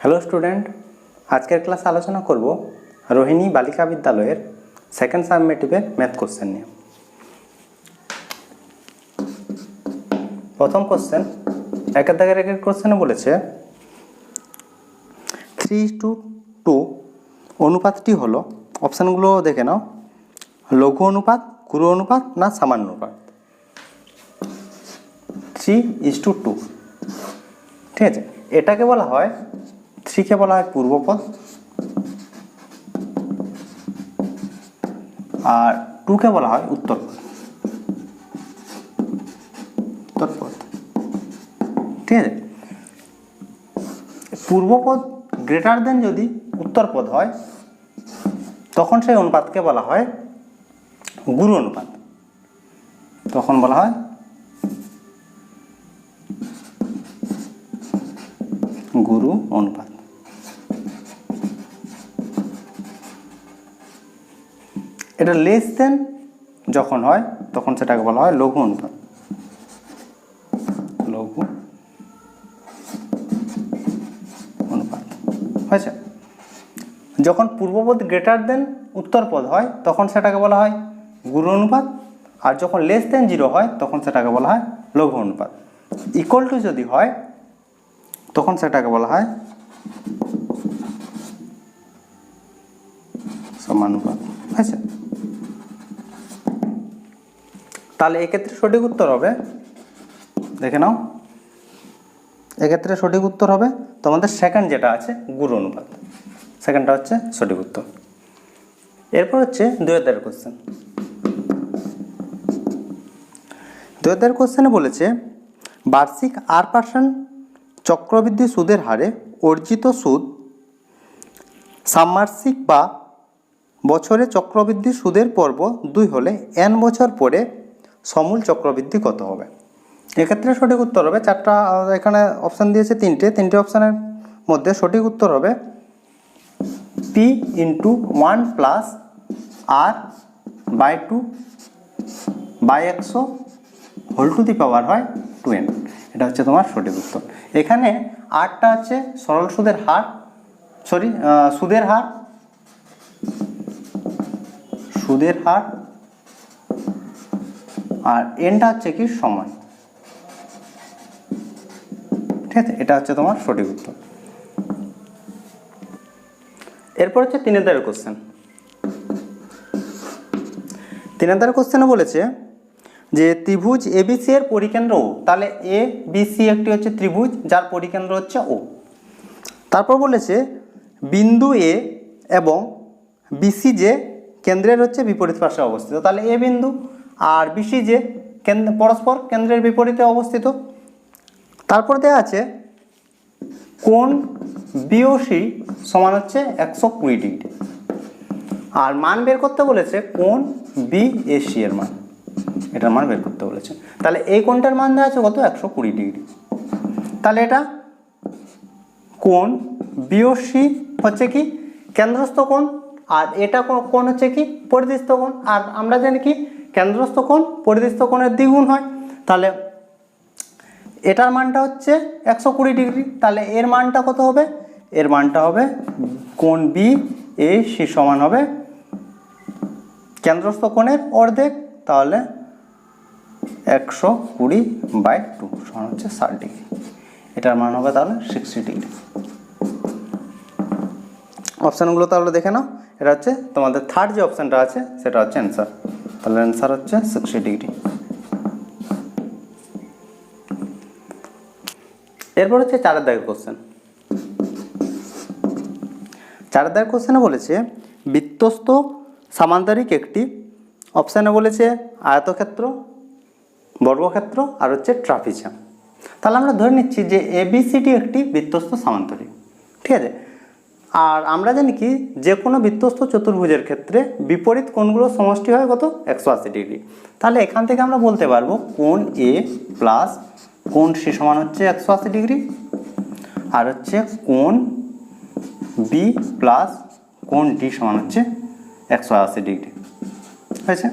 Hello student, আজকের ক্লাসে আলোচনা করব রোহিণী বালিকা বিদ্যালয়ের সেকেন্ড সাবমেটিভের ম্যাথ কোশ্চেন নিয়ে। প্রথম কোশ্চেন, একের দাগের একের কোশ্চেনে বলেছে 3:2 অনুপাতটি হলো, অপশানগুলো দেখে নাও, লঘু অনুপাত, গুরু অনুপাত না সামান্য অনুপাত। 3:2, ঠিক আছে। এটাকে বলা হয়, 3কে বলা হয় পূর্বপদ আর 2কে বলা হয় উত্তরপদ। ঠিক আছে। পূর্বপদ গ্রেটার দেন যদি উত্তরপদ হয় তখন সেই অনুপাতকে বলা হয় গুরু অনুপাত। তখন বলা হয় গুরু অনুপাত। এটা লেস দেন যখন হয় তখন সেটাকে বলা হয় লঘু অনুপাত। লঘু অনুপাত হয়েছে। যখন পূর্বপদ গ্রেটার দেন উত্তরপদ হয় তখন সেটাকে বলা হয় গুরু অনুপাত, আর যখন লেস দেন 0 হয় তখন সেটাকে বলা হয় লঘু অনুপাত। ইকুয়াল টু যদি হয় তখন সেটাকে বলা হয় সমানুপাত হয়েছে। তাহলে এক্ষেত্রে সঠিক উত্তর হবে, দেখে নাও, এক্ষেত্রে সঠিক উত্তর হবে তোমাদের সেকেন্ড যেটা আছে গুরু অনুপাত, সেকেন্ডটা হচ্ছে সঠিক উত্তর। এরপর হচ্ছে 2 কোশ্চেন। 2 কোশ্চেনে বলেছে বার্ষিক 8% চক্রবৃদ্ধি সুদের হারে অর্জিত সুদ ষান্মাসিক বা বছরে চক্রবৃদ্ধি সুদের পর্ব 2 হলে n বছর পরে সমূল চক্রবৃদ্ধি কত হবে? এক্ষেত্রে সঠিক উত্তর হবে, চারটা এখানে অপশান দিয়েছে, তিনটে অপশানের মধ্যে সঠিক উত্তর হবে p × 1 + r/2/100 whole to the পাওয়ার হয় 2n। এটা হচ্ছে তোমার সঠিক উত্তর। এখানে আরটা হচ্ছে সরল সুদের হার, সুদের হার, আর এনটা হচ্ছে কি সময়। ঠিক আছে, এটা হচ্ছে তোমার সঠিক উত্তর। এরপর হচ্ছে 3 কোশ্চেন। 3 কোশ্চেনে বলেছে যে ত্রিভুজ এবিসি এর পরিকেন্দ্র ও। তাহলে এ বি সি একটি হচ্ছে ত্রিভুজ যার পরিকেন্দ্র হচ্ছে ও। তারপর বলেছে বিন্দু এ এবং বিসি যে কেন্দ্রের হচ্ছে বিপরীত পাশে অবস্থিত। তাহলে এ বিন্দু আর বিসি যে পরস্পর কেন্দ্রের বিপরীতে অবস্থিত। তারপর দেওয়া আছে কোণ বিওসি সমান হচ্ছে 120 ডিগ্রি, আর মান বের করতে বলেছে কোণ বিএসি এর মান, এটার মান বের করতে বলেছে। তাহলে এই কোণটার মান দেওয়া আছে কত? 120 ডিগ্রি। তাহলে এটা কোণ বিওসি হচ্ছে কি কেন্দ্রস্থ কোণ, আর এটা কোণ হচ্ছে কি পরিধিস্থ কোণ। আর আমরা জানি কি কেন্দ্রস্থ কোণ পরিধিস্থ কোণের দ্বিগুণ হয়। তাহলে এটার মানটা হচ্ছে 120 ডিগ্রি। তাহলে এর মানটা কত হবে? এর মানটা হবে কোণ বিএসি সমান হবে কেন্দ্রস্থ কোণের অর্ধেক, তাহলে 120/2 সমান হচ্ছে 60 ডিগ্রি। এটার মান হবে তাহলে 60 ডিগ্রি। অপশানগুলো তাহলে দেখে নাও, এটা হচ্ছে তোমাদের থার্ড যে অপশানটা আছে সেটা হচ্ছে অ্যান্সার। তাহলে অ্যান্সার হচ্ছে 60 ডিগ্রি। এরপর হচ্ছে 4 কোশ্চেন। 4 কোশ্চেনে বলেছে বৃত্তস্থ সামান্তরিক একটি, অপশানে বলেছে আয়তক্ষেত্র, বর্গক্ষেত্র আর হচ্ছে ট্রাপিজিয়াম। তাহলে আমরা ধরে নিচ্ছি যে এবিসিডি একটি বৃত্তস্থ সামান্তরিক। ঠিক আছে। আর আমরা জানি কি যে কোনো বৃত্তস্থ চতুর্ভুজের ক্ষেত্রে বিপরীত কোণগুলোর সমষ্টি হয় কত? 180 ডিগ্রি। তাহলে এখান থেকে আমরা বলতে পারবো কোণ এ প্লাস কোণ সি সমান হচ্ছে 180 ডিগ্রি, আর হচ্ছে কোণ বি প্লাস কোণ ডি সমান হচ্ছে 180 ডিগ্রি হয়েছে।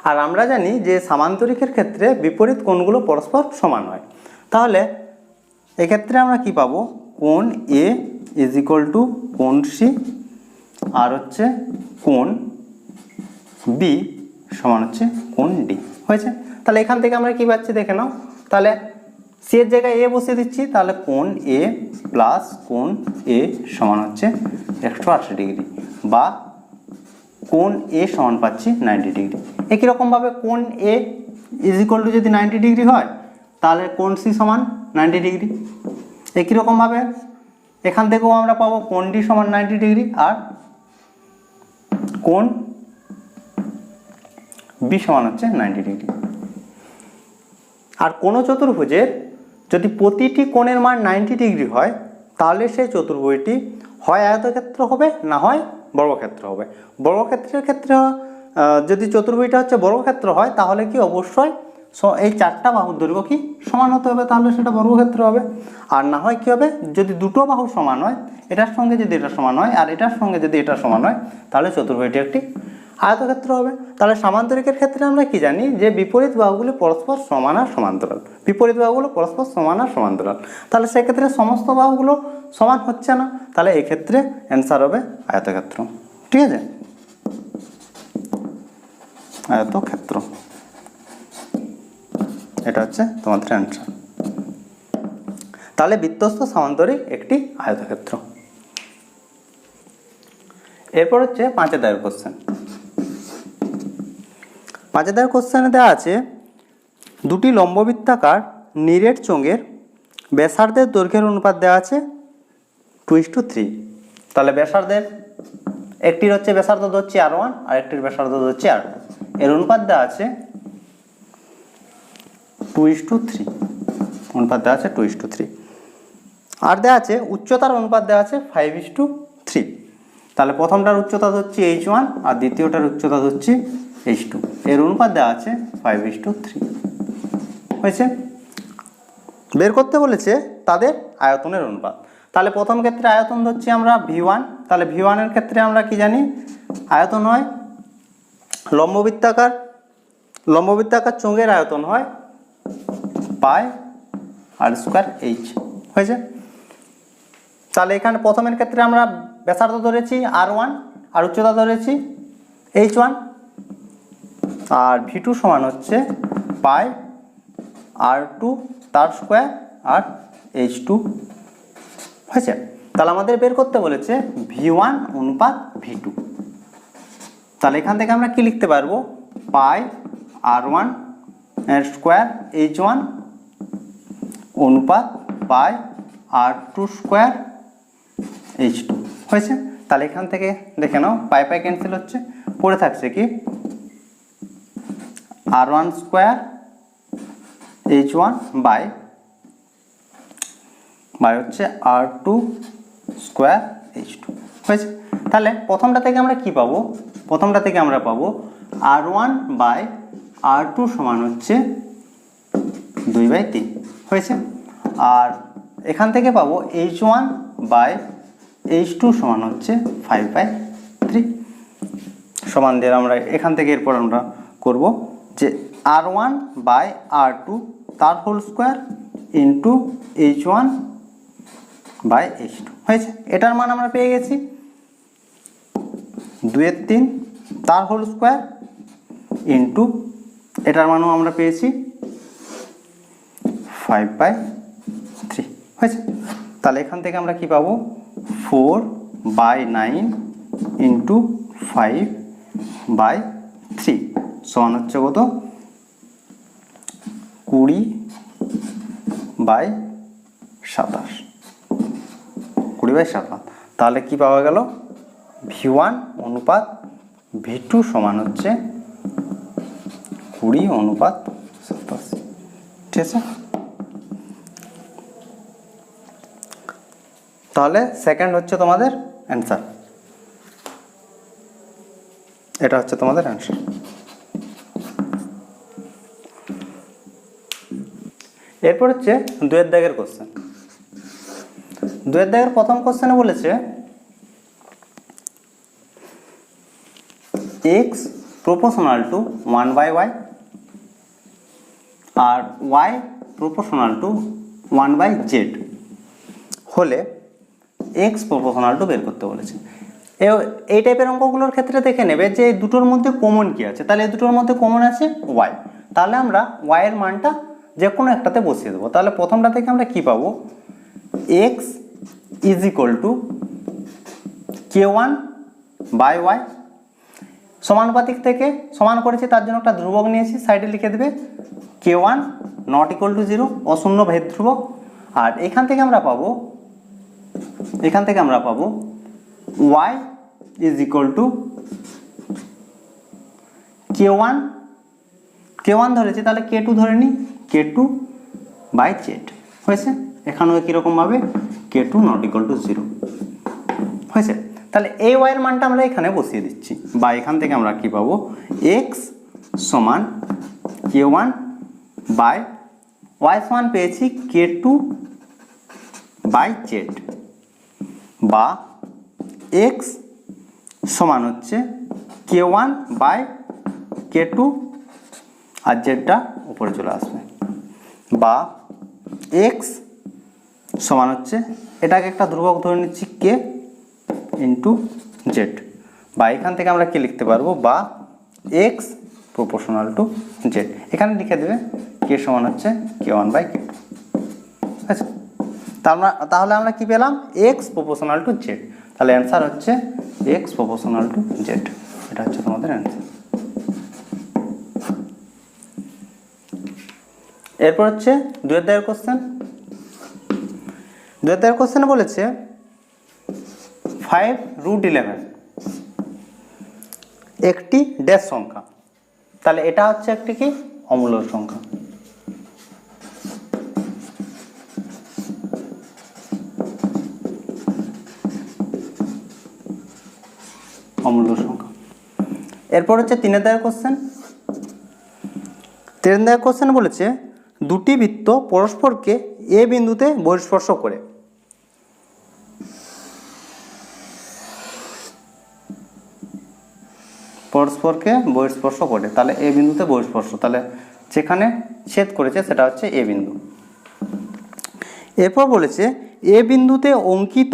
আর আমরা জানি যে সামান্তরিকের ক্ষেত্রে বিপরীত কোণগুলো পরস্পর সমান হয়। তাহলে এক্ষেত্রে আমরা কি পাবো? কোণ এ ইজ ইকুয়াল টু কোণ সি আর হচ্ছে কোণ বি সমান হচ্ছে কোণ ডি হয়েছে। তাহলে এখান থেকে আমরা কি পাচ্ছি দেখে নাও, তাহলে সি এর জায়গায় এ বসিয়ে দিচ্ছি, তাহলে কোণ এ প্লাস কোণ এ সমান হচ্ছে 180 ডিগ্রি বা কোণ এ সমান পাচ্ছি 90 ডিগ্রি। একই রকমভাবে কোণ এ ইজ ইকুয়াল টু যদি 90 ডিগ্রি হয় তাহলে কোণ সি সমান 90 ডিগ্রি। একই রকমভাবে এখান থেকেও আমরা পাবো কোণ ডি সমান 90 ডিগ্রি আর কোণ বি সমান হচ্ছে 90 ডিগ্রি। আর কোনো চতুর্ভুজের যদি প্রতিটি কোণের মান 90 ডিগ্রি হয় তাহলে সেই চতুর্ভুজটি হয় আয়তক্ষেত্র হবে না হয় বর্গক্ষেত্র হবে। বর্গক্ষেত্রের ক্ষেত্রে যদি চতুর্ভুজটা হচ্ছে বর্গক্ষেত্র হয় তাহলে কি অবশ্যই এই চারটা বাহুর দৈর্ঘ্য কি সমান হতে হবে, তাহলে সেটা বর্গক্ষেত্র হবে। আর না হয় কি হবে, যদি দুটো বাহু সমান হয়, এটার সঙ্গে যদি এটা সমান হয় আর এটার সঙ্গে যদি এটা সমান হয় তাহলে চতুর্ভুজটি একটি আয়তক্ষেত্র হবে। তাহলে সামান্তরিকের ক্ষেত্রে আমরা কি জানি যে বিপরীত বাহুগুলি পরস্পর সমান আর সমান্তরাল, বিপরীত বাহুগুলো পরস্পর সমান আর সমান্তরাল। তাহলে সেক্ষেত্রে সমস্ত বাহুগুলো সমান হচ্ছে না, তাহলে এক্ষেত্রে অ্যান্সার হবে আয়তক্ষেত্র। ঠিক আছে, আয়তক্ষেত্র, এটা হচ্ছে তোমাদের অ্যান্সার। তাহলে বৃত্তস্থ সামান্তরিক একটি আয়তক্ষেত্র। এরপর হচ্ছে 5 দাগের কোশ্চেন। 5 দাগের কোশ্চেনে দেওয়া আছে দুটি লম্ববৃত্তাকার নিরেট চোঙের ব্যাসার্ধের দৈর্ঘ্যের অনুপাত দেওয়া আছে 2:3। তাহলে ব্যাসার্ধের একটির হচ্ছে ব্যাসার্ধ ধরছি R1 আর একটির ব্যাসার্ধ ধরছি R2, এর অনুপাত দেওয়া আছে 2:3, অনুপাত দেওয়া আছে 2:3। আর দেওয়া আছে উচ্চতার অনুপাত দেওয়া আছে 5:3। তাহলে প্রথমটার উচ্চতা ধরছি H1 আর দ্বিতীয়টার উচ্চতা ধরছি H2, এর অনুপাত দেওয়া আছে 5:3 হয়েছে। বের করতে বলেছে তাদের আয়তনের অনুপাত। তাহলে প্রথম ক্ষেত্রে আয়তন ধরছি আমরা V1, তাহলে V1 এর ক্ষেত্রে আমরা কি জানি আয়তন হয় লম্ববৃত্তাকার চোঙের আয়তন হয় পাই আর স্কোয়ার H হয়েছে। তাহলে এখানে প্রথমের ক্ষেত্রে আমরা ব্যাসার্ধ ধরেছি R1 আর উচ্চতা ধরেছি H1 আর V2 সমান হচ্ছে পাই R2 তার স্কোয়ার আর H2 হয়েছে। তাহলে আমাদের বের করতে বলেছে V1 অনুপাত V2। তাহলে এখান থেকে আমরা কি লিখতে পারবো, পাই R1 এর স্কোয়ার H1 অনুপাত পাই R2 স্কোয়ার H2 হয়েছে। তাহলে এখান থেকে দেখে নাও পাই পাই ক্যান্সেল হচ্ছে, পড়ে থাকছে কি R1 স্কোয়ার H1 বাই হচ্ছে R2 স্কোয়ার H2 হয়েছে। তাহলে প্রথমটা থেকে আমরা কি পাবো, প্রথমটা থেকে আমরা পাবো R1 বাই R2 সমান হচ্ছে 2/3 হয়েছে। আর এখান থেকে পাবো H1 বাই H2 সমান হচ্ছে 5/3 সমান দিয়ে আমরা এখান থেকে এরপর আমরা করব যে R1 বাই R2 তার whole square into H1 by H2 হয়েছে। এটার মান আমরা পেয়ে গেছি 2/3 তার হোল স্কোয়ার ইন্টু এটার মানও আমরা পেয়েছি 5/3 হয়েছে। তাহলে এখান থেকে আমরা কি পাবো 4/9 ইন্টু 5/3 সমান হচ্ছে কত 20/27 20/27। তাহলে কি পাওয়া গেল V1 অনুপাত V2 সমান হচ্ছে 20/27। ঠিক আছে, তাহলে সেকেন্ড হচ্ছে তোমাদের অ্যান্সার, এটা হচ্ছে তোমাদের অ্যান্সার। এরপর হচ্ছে 2 দাগের কোশ্চেন। 2 দাগের প্রথম কোশ্চেনে বলেছে x proportional to 1/y R y proportional to 1/z হলে এক্স প্রপোর্শনাল টু বের করতে বলেছে। এই টাইপের অঙ্কগুলোর ক্ষেত্রে দেখে নেবে যে এই দুটোর মধ্যে কমন কি আছে। তাহলে এই দুটোর মধ্যে কমন আছে ওয়াই, তাহলে আমরা ওয়াইয়ের মানটা যে কোনো একটাতে বসিয়ে দেবো। তাহলে প্রথমটা থেকে আমরা কি পাবো, x is equal to k1 by y. সমানুপাতিক থেকে সমান করেছি তার জন্য একটা ধ্রুবক নিয়েছি, সাইডে লিখে দেবে k1 নট ইকুয়াল টু 0, অশূন্য ভেদ ধ্রুবক। আর এখান থেকে আমরা পাবো y is equal to k1 ধরেছি, তাহলে k2 ধরে নিই, k2 বাই জেড হয়েছে। এখানেও কীরকমভাবে k2 নট ইকুয়াল টু 0 হয়েছে। তাহলে এই ওয়াইয়ের মানটা আমরা এখানে বসিয়ে দিচ্ছি, বা এখান থেকে আমরা কি পাবো, এক্স সমান k1 বাই ওয়াই সমান পেয়েছি k2 বাই জেড, বা এক্স সমান হচ্ছে k1 বাই k2 আর জেডটা উপরে চলে আসবে, বা এক্স সমান হচ্ছে, এটাকে একটা ধ্রুবক ধরে নিচ্ছি k ইন্টু জেড, বা এখান থেকে আমরা কি লিখতে পারবো, বা এক্স প্রপোর্শনাল টু জেড। এখানে লিখে দেবে k সমান হচ্ছে k1 বাই k2। আচ্ছা, তাহলে আমরা কি পেলাম, এক্স প্রপোর্শনাল টু জেড। তাহলে অ্যান্সার হচ্ছে এক্স প্রপোর্শনাল টু জেড, এটা হচ্ছে তোমাদের অ্যান্সার। এরপর হচ্ছে 2 অধ্যায়ের কোশ্চেন। 2 অধ্যায়ের কোশ্চেনে বলেছে 5√11 একটি ড্যাশ সংখ্যা। তাহলে এটা হচ্ছে একটি কি, অমূল্য সংখ্যা। অমূল্য সংখ্যা। এরপর হচ্ছে 3 অধ্যায়ের কোশ্চেন। 3 অধ্যায়ের কোশ্চেন বলেছে দুটি বৃত্ত পরস্পরকে এ বিন্দুতে বহিঃস্পর্শ করে। পরস্পরকে বহিঃস্পর্শ করে, তাহলে এ বিন্দুতে বহিঃস্পর্শ, তাহলে যেখানে ছেদ করেছে সেটা হচ্ছে এ বিন্দু। এরপর বলেছে এ বিন্দুতে অঙ্কিত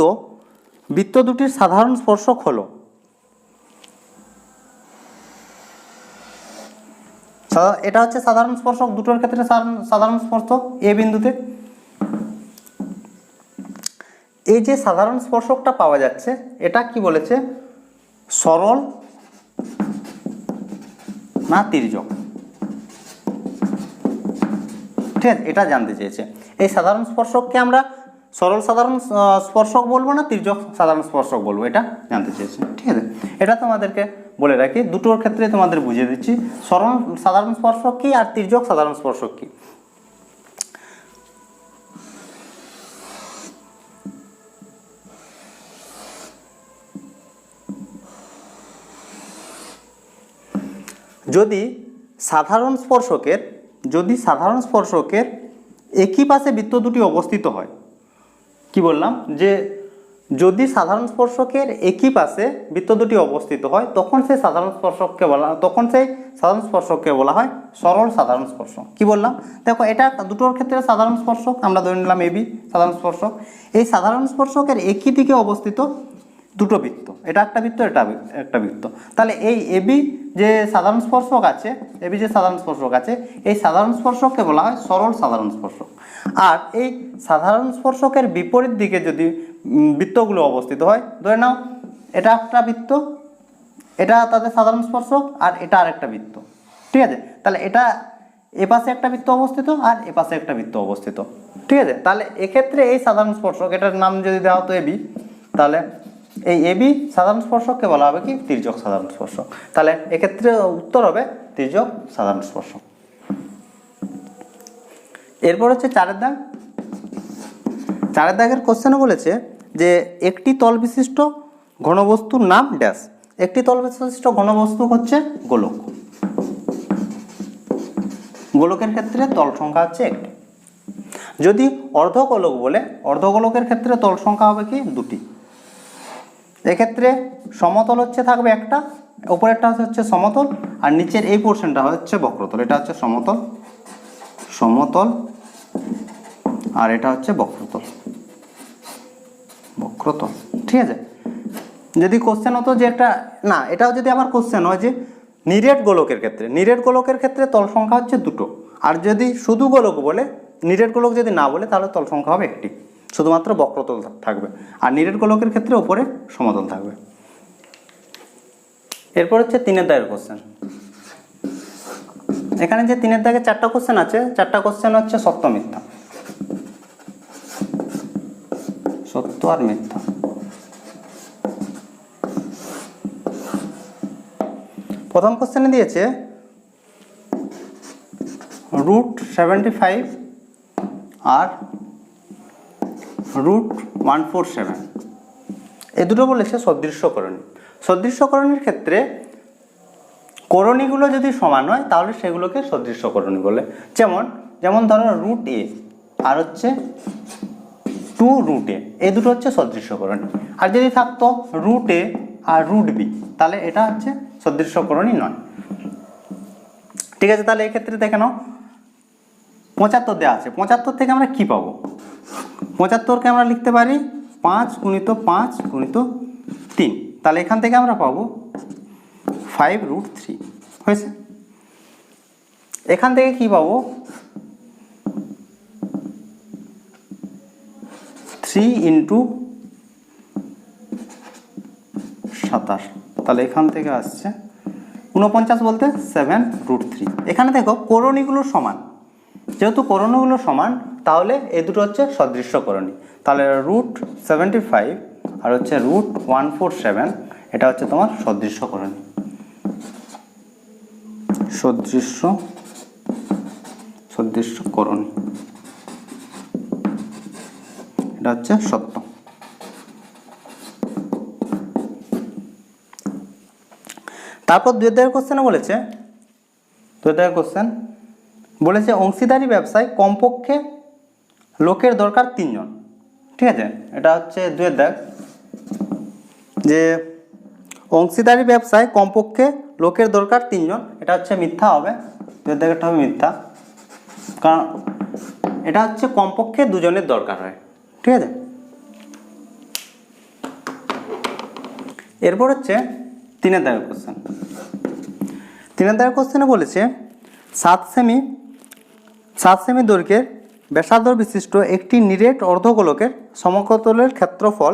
বৃত্ত দুটির সাধারণ স্পর্শক হলো। এটা হচ্ছে সাধারণ স্পর্শক, দুটোর ক্ষেত্রে সাধারণ স্পর্শক এ বিন্দুতে। এই যে সাধারণ স্পর্শকটা পাওয়া যাচ্ছে এটা কি বলেছে, সরল না তির্যক, ঠিক আছে, এটা জানতে চেয়েছে। এই সাধারণ স্পর্শককে আমরা সরল সাধারণ স্পর্শক বলবো না তির্যক সাধারণ স্পর্শক বলবো, এটা জানতে চেয়েছে, ঠিক আছে। এটা তোমাদেরকে বলে রাখি, দুটোর ক্ষেত্রে তোমাদের বুঝিয়ে দিচ্ছি সরল সাধারণ স্পর্শক কি আর তির্যক সাধারণ স্পর্শক কি। যদি সাধারণ স্পর্শকের একই পাশে বৃত্ত দুটি অবস্থিত হয়, কি বললাম, যে যদি সাধারণ স্পর্শকের একই পাশে বৃত্ত দুটি অবস্থিত হয় তখন সেই সাধারণ স্পর্শককে বলা হয় সরল সাধারণ স্পর্শক। কি বললাম, দেখো এটা দুটোর ক্ষেত্রে সাধারণ স্পর্শক, আমরা ধরে নিলাম এবি সাধারণ স্পর্শক। এই সাধারণ স্পর্শকের একই দিকে অবস্থিত দুটো বৃত্ত, এটা একটা বৃত্ত, এটা একটা বৃত্ত। তাহলে এই এবি যে সাধারণ স্পর্শক আছে, এই সাধারণ স্পর্শককে বলা হয় সরল সাধারণ স্পর্শক। আর এই সাধারণ স্পর্শকের বিপরীত দিকে যদি বৃত্তগুলো অবস্থিত হয়, ধরে নাও এটা একটা বৃত্ত, এটা তাদের সাধারণ স্পর্শক, আর এটা আরেকটা বৃত্ত, ঠিক আছে। তাহলে এটা এপাশে একটা বৃত্ত অবস্থিত আর এপাশে একটা বৃত্ত অবস্থিত, ঠিক আছে। তাহলে এক্ষেত্রে এই সাধারণ স্পর্শক, এটার নাম যদি দেওয়া হতো এবি, তাহলে এই এবি সাধারণ স্পর্শককে বলা হবে কি, তির্যক সাধারণ স্পর্শক। তাহলে এক্ষেত্রে উত্তর হবে তির্যক সাধারণ স্পর্শক। এরপর হচ্ছে 4 দাগ। 4 দাগের কোশ্চেনে বলেছে যে একটি তল বিশিষ্ট ঘনবস্তুর নাম ড্যাশ। একটি তল বিশিষ্ট ঘনবস্তু হচ্ছে গোলক। গোলকের ক্ষেত্রে তল সংখ্যা হচ্ছে একটি। যদি অর্ধগোলক বলে, অর্ধগোলকের ক্ষেত্রে তল সংখ্যা হবে কি, 2টি। এক্ষেত্রে সমতল হচ্ছে থাকবে একটা, উপরেরটা হচ্ছে সমতল, আর নিচের এই পোর্শনটা হচ্ছে বক্রতল। এটা হচ্ছে সমতল আর এটা হচ্ছে বক্রতল। বক্রতল। ঠিক আছে, যদি কোশ্চেন হতো যে একটা, না এটাও যদি আবার কোশ্চেন হয় যে নিরেট গোলকের ক্ষেত্রে তল সংখ্যা হচ্ছে দুটো, আর যদি শুধু গোলক বলে, নিরেট গোলক যদি না বলে তাহলে তল সংখ্যা হবে একটি, শুধুমাত্র বক্রতল থাকবে, আর নিরেট গোলকের ক্ষেত্রে উপরে সমতল থাকবে। এরপর হচ্ছে 3 দাগের কোশ্চেন। এখানে যে 3 দাগে 4টা কোশ্চেন আছে, 4টা কোশ্চেন হচ্ছে সত্য মিথ্যা, সত্য আর মিথ্যা। প্রথম কোশ্চেনে দিয়েছে √75 আর √147, এই দুটো বলেছে সদৃশ্যকরণী। সদৃশ্যকরণীর ক্ষেত্রে করণীগুলো যদি সমান হয় তাহলে সেগুলোকে সদৃশ্যকরণী বলে। যেমন ধরো √a আর হচ্ছে 2√a, এই দুটো হচ্ছে সদৃশ্যকরণী। আর যদি থাকতো √a আর √b, তাহলে এটা হচ্ছে সদৃশ্যকরণী নয়। ঠিক আছে, তাহলে এই ক্ষেত্রে দেখে নাও 75 দেওয়া আছে, 75 থেকে আমরা কি পাবো? 75কে আমরা লিখতে পারি 5 × 5 × 3, তাহলে এখান থেকে আমরা পাবো 5√3 হয়েছে। এখান থেকে কি পাবো? 3 × 27, তাহলে এখান থেকে আসছে 49 বলতে 7√3। এখানে দেখো করণীগুলো সমান, যেহেতু করণীগুলো সমান তাহলে এই দুটো হচ্ছে সদৃশ্যকরণী। তাহলে √75 আর হচ্ছে √147, এটা হচ্ছে তোমার সদৃশ্যকরণী, সদৃশ্যকরণী, এটা হচ্ছে সত্য। তারপর 2 দাগের কোশ্চেনে বলেছে, 2 দাগের কোশ্চেন বলেছে অংশীদারি ব্যবসায় কমপক্ষে লোকের দরকার 3 জন। ঠিক আছে, এটা হচ্ছে 2 দাগ, যে অংশীদারি ব্যবসায় কমপক্ষে লোকের দরকার 3 জন, এটা হচ্ছে মিথ্যা হবে। 2 দাগেরটা হবে মিথ্যা, কারণ এটা হচ্ছে কমপক্ষে 2 জনের দরকার হয়। ঠিক আছে, এরপর হচ্ছে 3 দাগের কোশ্চেন। 3 দাগের কোশ্চেনে বলেছে 7 সেমি দৈর্ঘ্যের ব্যাসার্ধ বিশিষ্ট একটি নিরেট অর্ধগোলকের সমকতলের ক্ষেত্রফল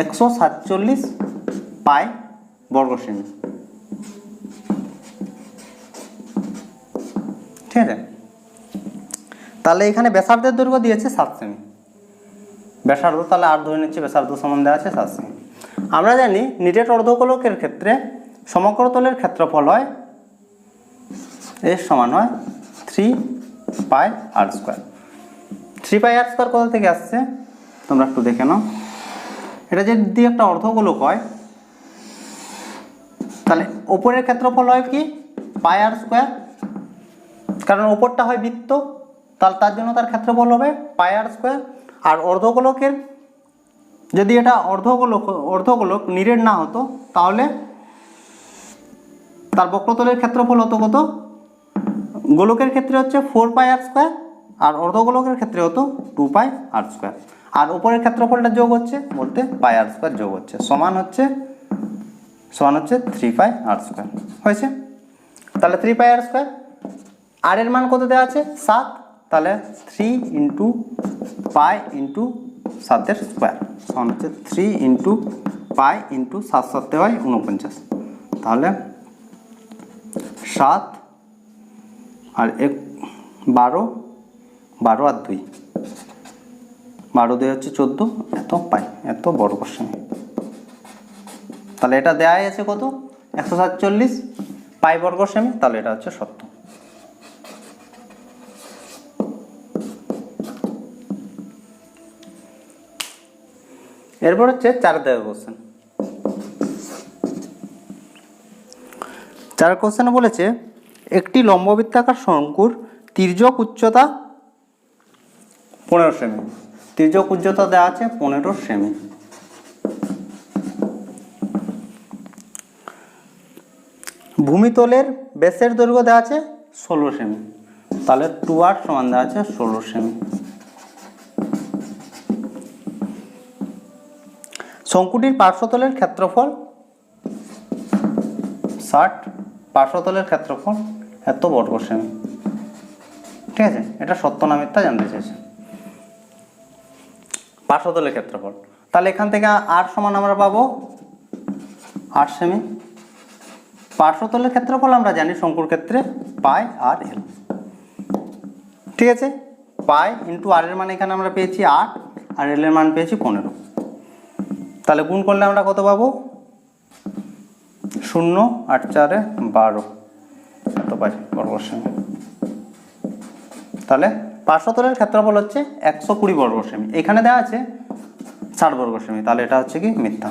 147 পাই বর্গ সেমি। ঠিক আছে, তাহলে এখানে ব্যাসার্ধের দৈর্ঘ্য দিয়েছে 7 সেমি, ব্যাসার্ধ তাহলে আর ধরে নিচ্ছে ব্যাসার্ধ সমান দেওয়া আছে 7 সেমি। আমরা জানি নিরেট অর্ধগোলকের ক্ষেত্রে সমকরতলের ক্ষেত্রফল হয় এর সমান হয় 3πr²। 3πr² কোথা থেকে আসছে তোমরা একটু দেখে নাও। এটা যদি একটা অর্ধগোলক হয় তাহলে ওপরের ক্ষেত্রফল হয় কি πr², কারণ ওপরটা হয় বৃত্ত, তাহলে তার জন্য তার ক্ষেত্রফল হবে πr²। আর অর্ধগোলকের যদি এটা অর্ধগোলক নিরেট না হতো তাহলে তার বক্রতলের ক্ষেত্রফল হতো কত? গোলকের ক্ষেত্রে হচ্ছে 4πr², আর অর্ধগোলকের ক্ষেত্রে হতো 2πr²। আর উপরের ক্ষেত্রফলটা যোগ হচ্ছে বলতে πr² যোগ হচ্ছে, সমান হচ্ছে 3πr²। হয়েছে, তাহলে 3πr²। আর এর মান কত দেওয়া আছে? 7, তাহলে 3 × π × 7 স্কোয়ার সমান হচ্ছে 3 × π × 7 7 হয় 49, তাহলে 7 আর 1 12, 12 আর 2, 12 2 হচ্ছে 14, এত পাই, এত বর্গ সেমি। তাহলে এটা দেয়াই আছে কত? 147 পাই বর্গ সেমি, তাহলে এটা হচ্ছে সত্য। এরপর হচ্ছে 4 দাগের কোশ্চেন। 4 কোশ্চেনে বলেছে একটি লম্ববৃত্তাকার শঙ্কুর তির্যক উচ্চতা 15 সেমি। তির্যক উচ্চতা দেওয়া আছে 15 সেমি। ভূমিতলের ব্যাসের দৈর্ঘ্য দেওয়া আছে 16 সেমি, তাহলে 2r সমান দেওয়া আছে 16 সেমি। শঙ্কুটির পার্শ্বতলের ক্ষেত্রফল 60, পার্শ্বতলের ক্ষেত্রফল এত বর্গ সেমি। ঠিক আছে, এটা সত্য না মিথ্যা জানতে চেয়েছে। পার্শ্বতলের ক্ষেত্রফল, তাহলে এখান থেকে আর সমান আমরা পাবো 8 সেমি। পার্শ্বতলের ক্ষেত্রফল আমরা জানি শঙ্কুর ক্ষেত্রে পাই আর এল। ঠিক আছে, পাই ইন্টু আর এর মান এখানে আমরা পেয়েছি 8 আর এল এর মান পেয়েছি 15। তাহলে গুণ করলে আমরা কত পাবো? 0 8 4 12 এত পাই বর্গ সেমি। তাহলে পার্শ্বতলের ক্ষেত্রফল হচ্ছে 120 বর্গ সেমি, এখানে দেওয়া আছে 60 বর্গ সেমি, তাহলে এটা হচ্ছে কি মিথ্যা।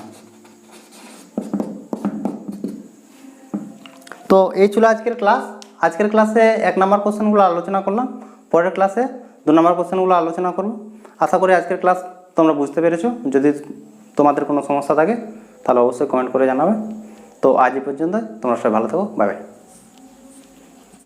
তো এই ছিল আজকের ক্লাস। আজকের ক্লাসে 1 নম্বর কোশ্চেনগুলো আলোচনা করলাম, পরের ক্লাসে 2 নম্বর কোশ্চেনগুলো আলোচনা করব। আশা করি আজকের ক্লাস তোমরা বুঝতে পেরেছো। যদি তোমাদের কোনো সমস্যা থাকে তাহলে অবশ্যই কমেন্ট করে জানাবে। তো আজ এই পর্যন্ত, তোমরা সবাই ভালো থাকো, বাই বাই।